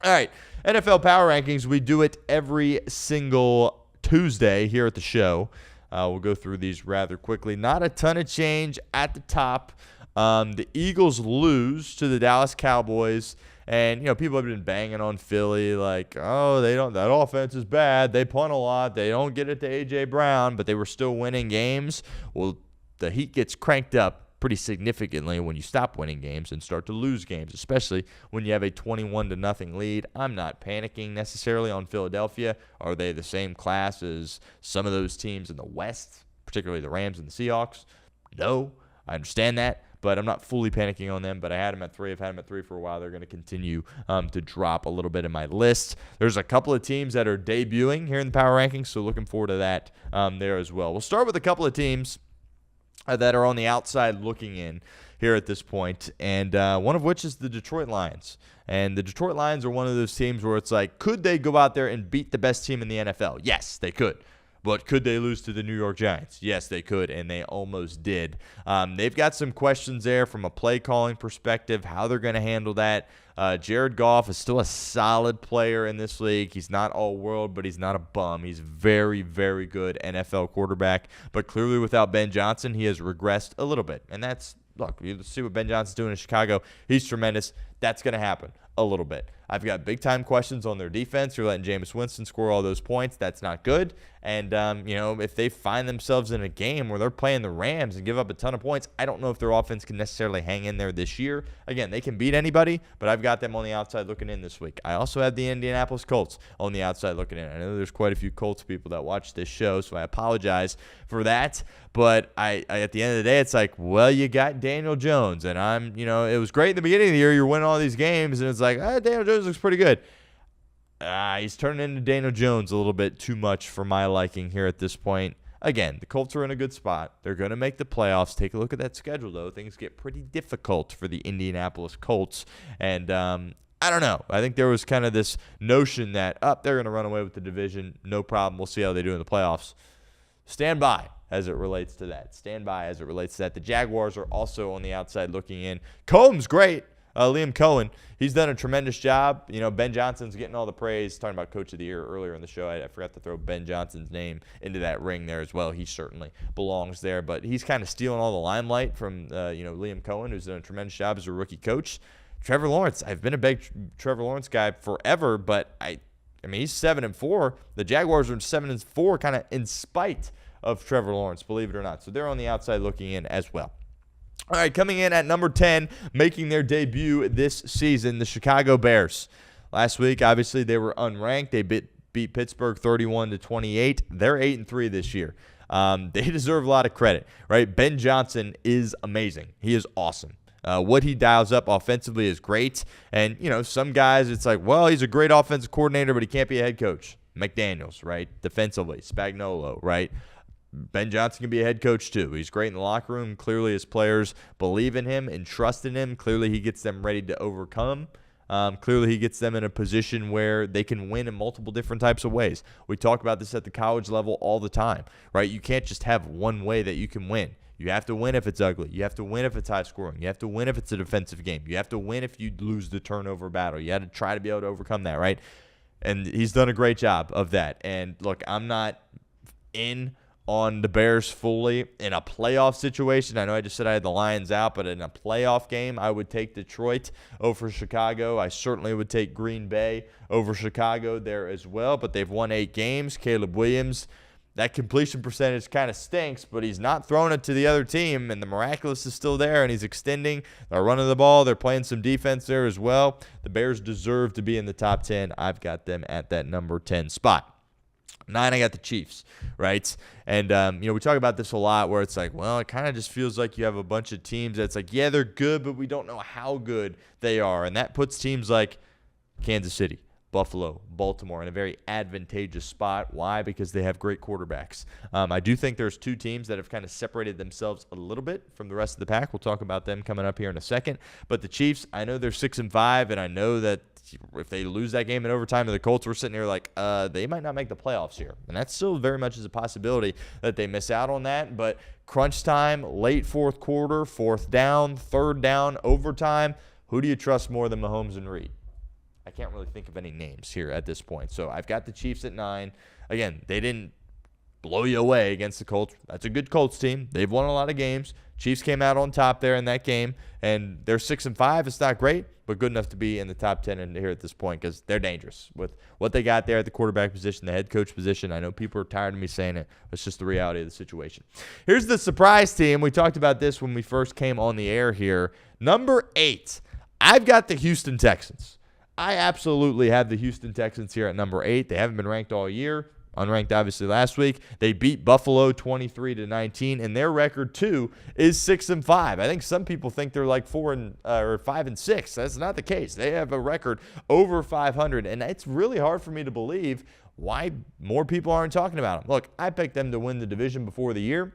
All right, NFL Power Rankings. We do it every single Tuesday here at the show. We'll go through these rather quickly. Not a ton of change at the top. The Eagles lose to the Dallas Cowboys. And, people have been banging on Philly like, oh, that offense is bad. They punt a lot. They don't get it to A.J. Brown, but they were still winning games. Well, the heat gets cranked up pretty significantly when you stop winning games and start to lose games, especially when you have a 21-0 lead. I'm not panicking necessarily on Philadelphia. Are they the same class as some of those teams in the West, particularly the Rams and the Seahawks? No, I understand that, but I'm not fully panicking on them. But I had them at 3. I've had them at 3 for a while. They're going to continue to drop a little bit in my list. There's a couple of teams that are debuting here in the power rankings, so looking forward to that there as well. We'll start with a couple of teams that are on the outside looking in here at this point, and one of which is the Detroit Lions. And the Detroit Lions are one of those teams where it's like, could they go out there and beat the best team in the NFL? Yes, they could. But could they lose to the New York Giants? Yes, they could, and they almost did. They've got some questions there from a play calling perspective, how they're going to handle that. Jared Goff is still a solid player in this league. He's not all-world, but he's not a bum. He's very, very good NFL quarterback. But clearly without Ben Johnson, he has regressed a little bit. And that's, look, you see what Ben Johnson's doing in Chicago. He's tremendous. That's going to happen a little bit. I've got big-time questions on their defense. You're letting Jameis Winston score all those points. That's not good. And, if they find themselves in a game where they're playing the Rams and give up a ton of points, I don't know if their offense can necessarily hang in there this year. Again, they can beat anybody, but I've got them on the outside looking in this week. I also have the Indianapolis Colts on the outside looking in. I know there's quite a few Colts people that watch this show, so I apologize for that. But I at the end of the day, it's like, well, you got Daniel Jones, and it was great in the beginning of the year. You're winning all these games, and it's like, Daniel Jones looks pretty good. He's turning into Daniel Jones a little bit too much for my liking here at this point. Again, the Colts are in a good spot. They're going to make the playoffs. Take a look at that schedule, though. Things get pretty difficult for the Indianapolis Colts. And I don't know. I think there was kind of this notion that, they're going to run away with the division. No problem. We'll see how they do in the playoffs. Stand by as it relates to that. The Jaguars are also on the outside looking in. Cohen's great. Liam Cohen, he's done a tremendous job. Ben Johnson's getting all the praise. Talking about Coach of the Year earlier in the show, I forgot to throw Ben Johnson's name into that ring there as well. He certainly belongs there, but he's kind of stealing all the limelight from Liam Cohen, who's done a tremendous job as a rookie coach. Trevor Lawrence, I've been a big Trevor Lawrence guy forever, but I mean he's 7-4. The Jaguars are 7-4, kind of in spite of Trevor Lawrence, believe it or not. So they're on the outside looking in as well. All right, coming in at number 10, making their debut this season, the Chicago Bears. Last week, obviously, they were unranked. They beat Pittsburgh 31-28. They're 8-3 this year. They deserve a lot of credit, right? Ben Johnson is amazing. He is awesome. What he dials up offensively is great. And, some guys, it's like, well, he's a great offensive coordinator, but he can't be a head coach. McDaniels, right? Defensively, Spagnuolo, right? Ben Johnson can be a head coach too. He's great in the locker room. Clearly his players believe in him and trust in him. Clearly he gets them ready to overcome. Clearly he gets them in a position where they can win in multiple different types of ways. We talk about this at the college level all the time, right? You can't just have one way that you can win. You have to win if it's ugly. You have to win if it's high scoring. You have to win if it's a defensive game. You have to win if you lose the turnover battle. You have to try to be able to overcome that, right? And he's done a great job of that. And look, I'm not in on the Bears fully in a playoff situation. I know I just said I had the Lions out, but in a playoff game, I would take Detroit over Chicago. I certainly would take Green Bay over Chicago there as well, but they've won 8 games. Caleb Williams, that completion percentage kind of stinks, but he's not throwing it to the other team, and the miraculous is still there, and he's extending. They're running the ball. They're playing some defense there as well. The Bears deserve to be in the top 10. I've got them at that number 10 spot. 9, I got the Chiefs, right? And, we talk about this a lot where it's like, well, it kind of just feels like you have a bunch of teams that's like, yeah, they're good, but we don't know how good they are. And that puts teams like Kansas City, Buffalo, Baltimore in a very advantageous spot. Why? Because they have great quarterbacks. I do think there's 2 teams that have kind of separated themselves a little bit from the rest of the pack. We'll talk about them coming up here in a second. But the Chiefs, I know they're 6-5, and I know that if they lose that game in overtime to the Colts, we're sitting here like, they might not make the playoffs here. And that still very much is a possibility that they miss out on that. But crunch time, late fourth quarter, 4th down, 3rd down, overtime, who do you trust more than Mahomes and Reed? I can't really think of any names here at this point. So I've got the Chiefs at 9. Again, they didn't blow you away against the Colts. That's a good Colts team. They've won a lot of games. Chiefs came out on top there in that game, and they're 6-5. It's not great, but good enough to be in the top 10 in here at this point because they're dangerous with what they got there at the quarterback position, the head coach position. I know people are tired of me saying it. It's just the reality of the situation. Here's the surprise team. We talked about this when we first came on the air here. Number 8, I've got the Houston Texans. I absolutely have the Houston Texans here at number 8. They haven't been ranked all year. Unranked, obviously, last week. They beat Buffalo 23-19, and their record, too, is 6-5. I think some people think they're like 5-6. That's not the case. They have a record over 500, and it's really hard for me to believe why more people aren't talking about them. Look, I picked them to win the division before the year.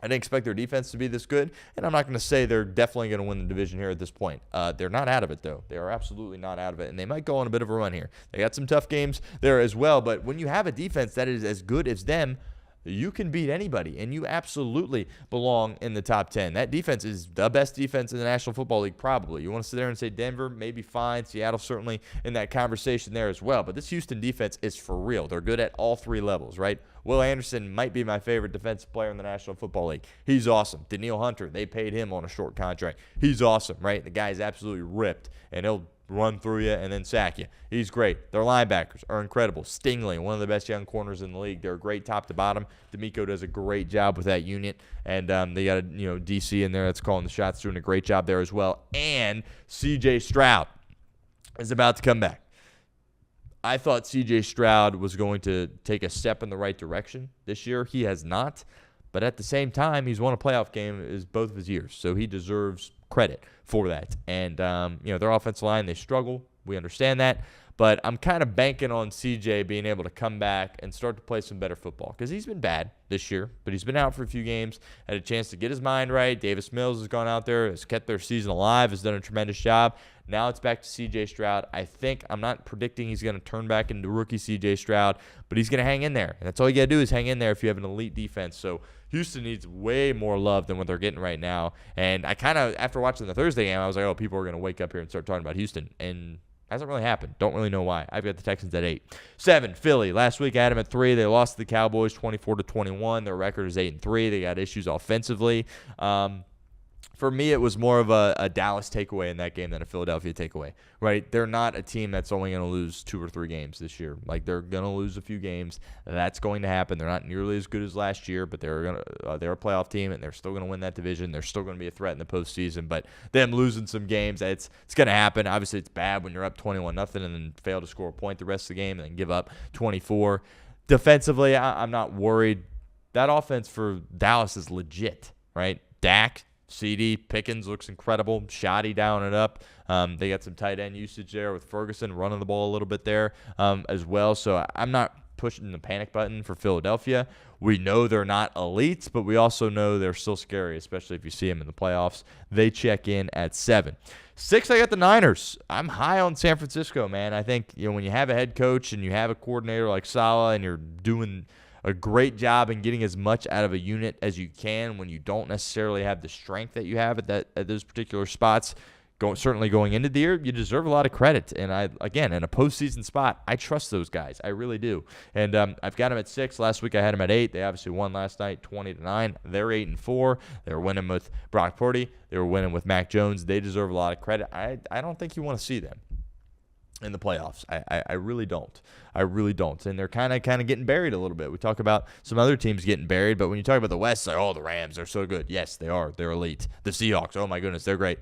I didn't expect their defense to be this good, and I'm not going to say they're definitely going to win the division here at this point. They're not out of it, though. They are absolutely not out of it, and they might go on a bit of a run here. They got some tough games there as well, but when you have a defense that is as good as them, you can beat anybody, and you absolutely belong in the top 10. That defense is the best defense in the National Football League, probably. You want to sit there and say Denver, maybe fine. Seattle certainly in that conversation there as well. But this Houston defense is for real. They're good at all 3 levels, right? Will Anderson might be my favorite defensive player in the National Football League. He's awesome. Daniil Hunter, they paid him on a short contract. He's awesome, right? The guy's absolutely ripped, and he'll run through you and then sack you. He's great. Their linebackers are incredible. Stingley, one of the best young corners in the league. They're great top to bottom. D'Amico does a great job with that unit, and they got a DC in there that's calling the shots, doing a great job there as well. And C.J. Stroud is about to come back. I thought C.J. Stroud was going to take a step in the right direction this year. He has not, but at the same time, he's won a playoff game both of his years, so he deserves credit for that. And, their offensive line, they struggle. We understand that. But I'm kind of banking on CJ being able to come back and start to play some better football because he's been bad this year, but he's been out for a few games, had a chance to get his mind right. Davis Mills has gone out there, has kept their season alive, has done a tremendous job. Now it's back to C.J. Stroud. I'm not predicting he's going to turn back into rookie C.J. Stroud, but he's going to hang in there. And that's all you got to do is hang in there if you have an elite defense. So Houston needs way more love than what they're getting right now. And I kind of, after watching the Thursday game, I was like, oh, people are going to wake up here and start talking about Houston. And hasn't really happened. Don't really know why. I've got the Texans at 8. 7, Philly. Last week I had them at 3. They lost to the Cowboys 24-21. Their record is 8-3. They got issues offensively. For me, it was more of a Dallas takeaway in that game than a Philadelphia takeaway, right? They're not a team that's only going to lose 2 or 3 games this year. Like, they're going to lose a few games. That's going to happen. They're not nearly as good as last year, but they're a playoff team, and they're still going to win that division. They're still going to be a threat in the postseason, but them losing some games, it's going to happen. Obviously, it's bad when you're up 21-0 and then fail to score a point the rest of the game and then give up 24. Defensively, I'm not worried. That offense for Dallas is legit, right? Dak, CD, Pickens looks incredible. Shoddy down and up. They got some tight end usage there with Ferguson running the ball a little bit there as well. So I'm not pushing the panic button for Philadelphia. We know they're not elites, but we also know they're still scary, especially if you see them in the playoffs. They check in at 7. 6, I got the Niners. I'm high on San Francisco, man. I think when you have a head coach and you have a coordinator like Saleh and you're doing a great job in getting as much out of a unit as you can when you don't necessarily have the strength that you have at those particular spots. Certainly going into the year, you deserve a lot of credit. And in a postseason spot, I trust those guys. I really do. And I've got them at 6. Last week I had them at 8. They obviously won last night, 20-9. They're 8-4. They were winning with Brock Purdy. They were winning with Mac Jones. They deserve a lot of credit. I don't think you want to see them in the playoffs. I really don't. I really don't. And they're kind of getting buried a little bit. We talk about some other teams getting buried, but when you talk about the West, it's like, oh, the Rams, they're so good. Yes, they are. They're elite. The Seahawks, oh my goodness, they're great.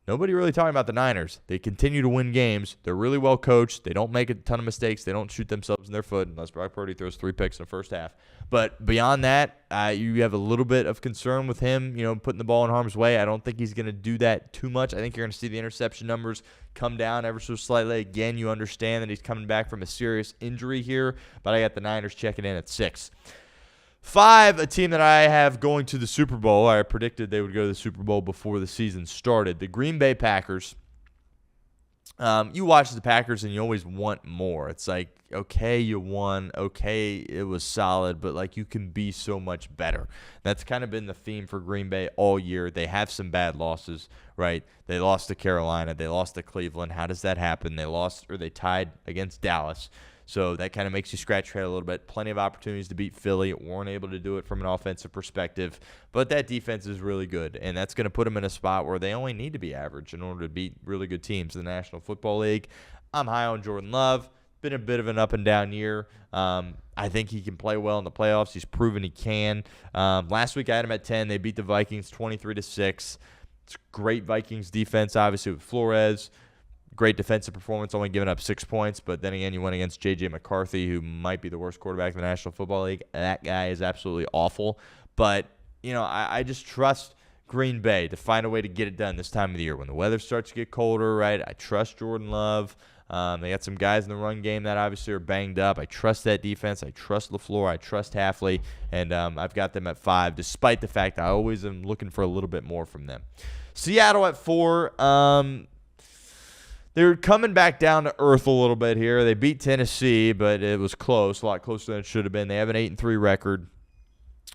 Nobody really talking about the Niners. They continue to win games. They're really well coached. They don't make a ton of mistakes. They don't shoot themselves in their foot unless Brock Purdy throws 3 picks in the first half. But beyond that, you have a little bit of concern with him, putting the ball in harm's way. I don't think he's going to do that too much. I think you're going to see the interception numbers come down ever so slightly. Again, you understand that he's coming back from a serious injury here, but I got the Niners checking in at 6. 5, a team that I have going to the Super Bowl. I predicted they would go to the Super Bowl before the season started. The Green Bay Packers. You watch the Packers and you always want more. It's like, okay, you won. Okay, it was solid, but you can be so much better. That's kind of been the theme for Green Bay all year. They have some bad losses, right? They lost to Carolina. They lost to Cleveland. How does that happen? They tied against Dallas. So that kind of makes you scratch your head a little bit. Plenty of opportunities to beat Philly. Weren't able to do it from an offensive perspective. But that defense is really good, and that's going to put them in a spot where they only need to be average in order to beat really good teams in the National Football League. I'm high on Jordan Love. Been a bit of an up and down year. I think he can play well in the playoffs. He's proven he can. Last week I had him at 10. They beat the Vikings 23-6. It's great Vikings defense, obviously, with Flores. Great defensive performance, only giving up 6 points. But then again, you went against J.J. McCarthy, who might be the worst quarterback in the National Football League. That guy is absolutely awful. But, I just trust Green Bay to find a way to get it done this time of the year when the weather starts to get colder, right? I trust Jordan Love. They got some guys in the run game that obviously are banged up. I trust that defense. I trust LaFleur. I trust Hafley. And I've got them at 5, despite the fact I always am looking for a little bit more from them. Seattle at 4. They're coming back down to earth a little bit here. They beat Tennessee, but it was close, a lot closer than it should have been. They have an 8-3 record.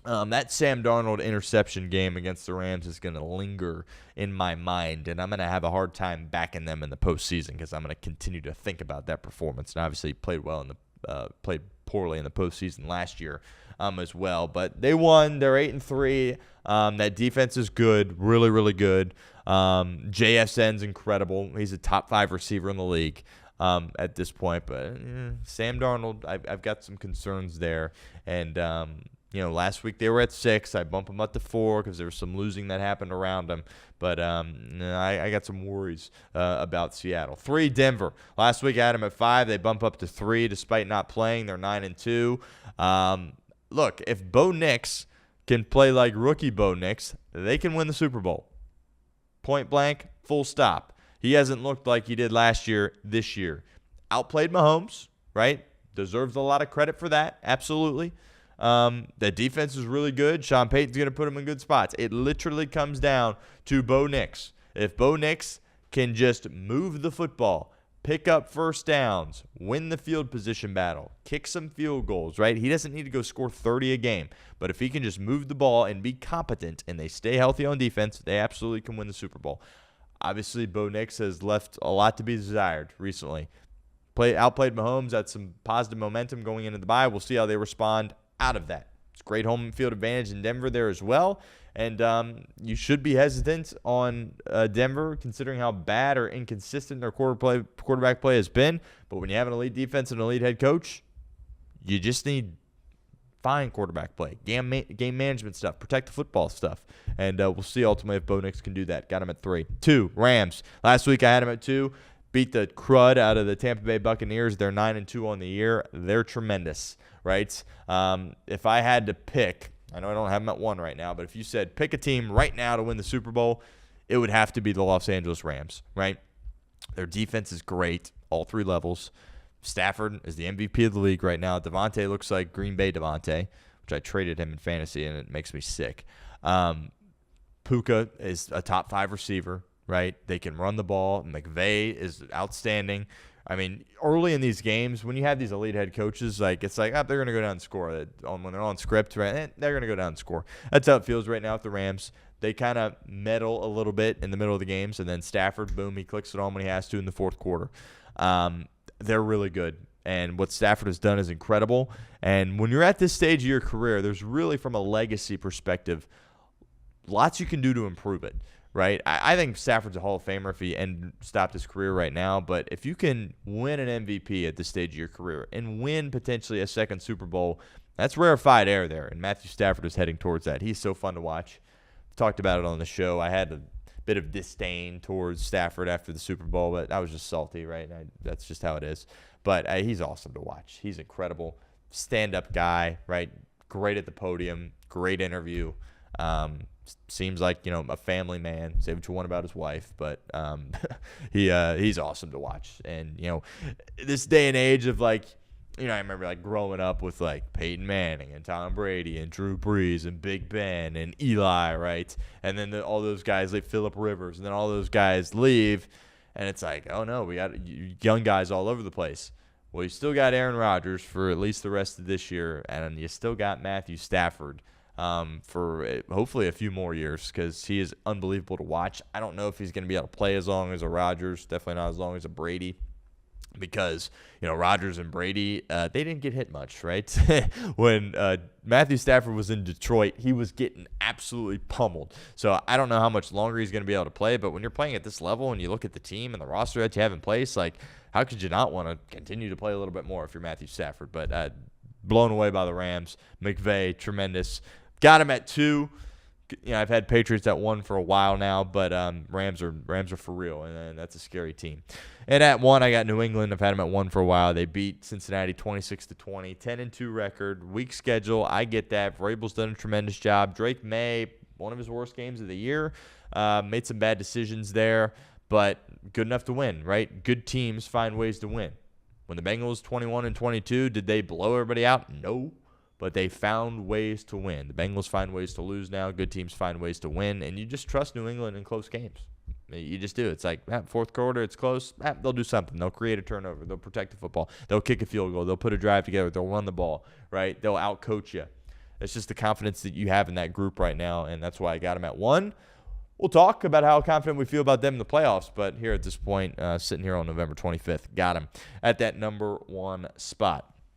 That Sam Darnold interception game against the Rams is going to linger in my mind, and I'm going to have a hard time backing them in the postseason because I'm going to continue to think about that performance. And obviously, played poorly in the postseason last year as well. But they won. They're 8-3. That defense is good, really, really good. JSN's incredible. He's a top 5 receiver in the league at this point. But Sam Darnold, I've got some concerns there. And last week they were at 6. I bump them up to 4 because there was some losing that happened around them. But I got some worries about Seattle. 3, Denver. Last week I had them at 5. They bump up to 3 despite not playing. They're 9-2. Look, if Bo Nix can play like rookie Bo Nix, they can win the Super Bowl. Point blank, full stop. He hasn't looked like he did last year this year. Outplayed Mahomes, right? Deserves a lot of credit for that, absolutely. The defense is really good. Sean Payton's going to put him in good spots. It literally comes down to Bo Nix. If Bo Nix can just move the football, pick up first downs, win the field position battle, kick some field goals, right? He doesn't need to go score 30 a game. But if he can just move the ball and be competent and they stay healthy on defense, they absolutely can win the Super Bowl. Obviously, Bo Nix has left a lot to be desired recently. Outplayed Mahomes, had some positive momentum going into the bye. We'll see how they respond out of that. It's great home field advantage in Denver there as well. And you should be hesitant on Denver considering how bad or inconsistent their quarterback play has been. But when you have an elite defense and an elite head coach, you just need fine quarterback play, game management stuff, protect the football stuff. And we'll see ultimately if Bo Nix can do that. Got him at 3. 2, Rams. Last week I had him at 2. Beat the crud out of the Tampa Bay Buccaneers. They're 9-2 on the year. They're tremendous, right? If I had to pick, I know I don't have them at 1 right now, but if you said pick a team right now to win the Super Bowl, it would have to be the Los Angeles Rams, right? Their defense is great, all 3 levels. Stafford is the MVP of the league right now. Devontae looks like Green Bay Devontae, which I traded him in fantasy, and it makes me sick. Puka is a top 5 receiver, right? They can run the ball. McVay is outstanding. I mean, early in these games, when you have these elite head coaches, it's like, they're going to go down and score. When they're on script, right, they're going to go down and score. That's how it feels right now with the Rams. They kind of meddle a little bit in the middle of the games, and then Stafford, boom, he clicks it on when he has to in the fourth quarter. They're really good, and what Stafford has done is incredible. And when you're at this stage of your career, there's really, from a legacy perspective, lots you can do to improve it. Right, I think Stafford's a Hall of Famer if he stopped his career right now. But if you can win an MVP at this stage of your career and win potentially a second Super Bowl, that's rarefied air there. And Matthew Stafford is heading towards that. He's so fun to watch. Talked about it on the show. I had a bit of disdain towards Stafford after the Super Bowl, but I was just salty, right? That's just how it is. But he's awesome to watch. He's incredible. Stand-up guy, right? Great at the podium. Great interview. Seems like, a family man. Say what you want about his wife, but he's awesome to watch. And, this day and age of I remember growing up with Peyton Manning and Tom Brady and Drew Brees and Big Ben and Eli, right? And then all those guys like Phillip Rivers, and then all those guys leave, and it's like, oh no, we got young guys all over the place. Well, you still got Aaron Rodgers for at least the rest of this year, and you still got Matthew Stafford. for hopefully a few more years because he is unbelievable to watch. I don't know if he's going to be able to play as long as a Rodgers, definitely not as long as a Brady. Because, Rodgers and Brady, they didn't get hit much, right? When Matthew Stafford was in Detroit, he was getting absolutely pummeled. So I don't know how much longer he's going to be able to play, but when you're playing at this level and you look at the team and the roster that you have in place, like, how could you not want to continue to play a little bit more if you're Matthew Stafford? But blown away by the Rams. McVay, tremendous. Got him at 2. I've had Patriots at 1 for a while now, but Rams are for real, and that's a scary team. And at 1, I got New England. I've had them at 1 for a while. They beat Cincinnati 26-20, 10-2 record, weak schedule. I get that. Vrabel's done a tremendous job. Drake May, one of his worst games of the year, made some bad decisions there, but good enough to win, right? Good teams find ways to win. When the Bengals 21-22, did they blow everybody out? No. But they found ways to win. The Bengals find ways to lose now. Good teams find ways to win. And you just trust New England in close games. You just do. It's like, fourth quarter, it's close. They'll do something. They'll create a turnover. They'll protect the football. They'll kick a field goal. They'll put a drive together. They'll run the ball, right? They'll outcoach you. It's just the confidence that you have in that group right now, and that's why I got them at 1. We'll talk about how confident we feel about them in the playoffs, but here at this point, sitting here on November 25th, got them at that number 1 spot.